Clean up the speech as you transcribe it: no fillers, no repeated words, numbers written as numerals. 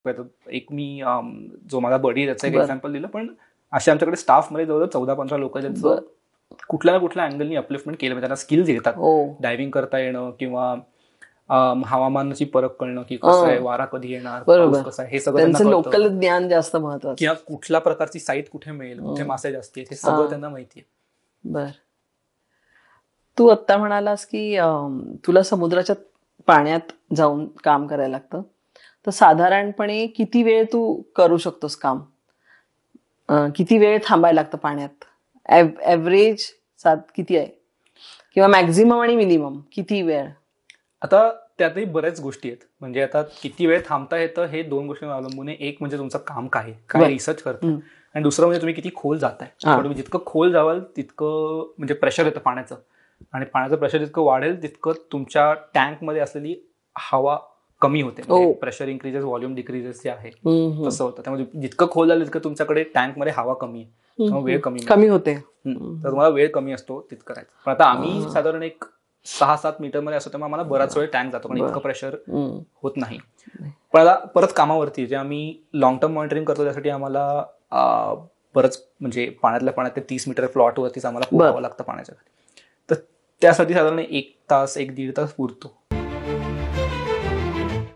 एक मी जो माझा बडी त्याचं एक बरं. एक्झाम्पल दिलं, पण असे आमच्याकडे स्टाफमध्ये जवळजवळ 14-15 लोक ज्यांचं बरं. कुठल्या ना कुठल्या अँगलनी अपलिफ्टमेंट केलं, म्हणजे त्यांना स्किल्स येतात. हो. डायव्हिंग करता येणं किंवा हवामानाची परख कळणं, की कसं आहे, वारा कधी येणार, पाऊस बरोबर. कसा आहे, हे सगळं त्यांना त्यांचं कळतं. लोकल ज्ञान जास्त महत्वाचं. किंवा कुठल्या प्रकारची साईट कुठे मिळेल, कुठे मासे जास्त आहेत, हे सगळं त्यांना माहिती आहे. बर. तू आत्ता म्हणालास की तुला समुद्राच्या पाण्यात जाऊन काम करायला लागतं, तर साधारणपणे किती वेळ तू करू शकतोस काम? किती वेळ थांबायला लागतं पाण्यात? ऍव्हरेज किती आहे, किंवा मॅक्झिमम आणि मिनिमम किती वेळ? आता त्यातही बऱ्याच गोष्टी आहेत. म्हणजे आता किती वेळ थांबता येतं हे 2 गोष्टींवर अवलंबून आहे. एक म्हणजे तुमचं काम काय रिसर्च करताय, आणि दुसरं म्हणजे तुम्ही किती खोल जाताय. तुम्ही जितकं खोल जावाल तितकं म्हणजे प्रेशर येतं पाण्याचं, आणि पाण्याचं प्रेशर जितकं वाढेल तितकं तुमच्या टँकमध्ये असलेली हवा कमी होते. प्रेशर इन्क्रीजेस, व्हॉल्यूम डिक्रीजेस जे आहे तसं होतं. त्यामुळे जितकं खोल झालं तितकं तुमच्याकडे टँकमध्ये हवा कमी आहे, त्यामुळे वेळ कमी होते. तर तुम्हाला वेळ कमी असतो तितकं करायचं. पण आता आम्ही साधारण एक 6-7 मीटर मध्ये असतो, त्यामुळे आम्हाला बराच वेळ टँक जातो, कारण इतकं प्रेशर होत नाही. पण आता परत कामावरती जे आम्ही लॉंग टर्म मॉनिटरिंग करतो, त्यासाठी आम्हाला बरंच म्हणजे पाण्यातल्या पाण्यात ते 30 मीटर प्लॉटवरतीच आम्हाला पोहावं लागतं पाण्याच्या खाली. तर त्यासाठी साधारण 1 तास 1-1.5 तास पुरतो.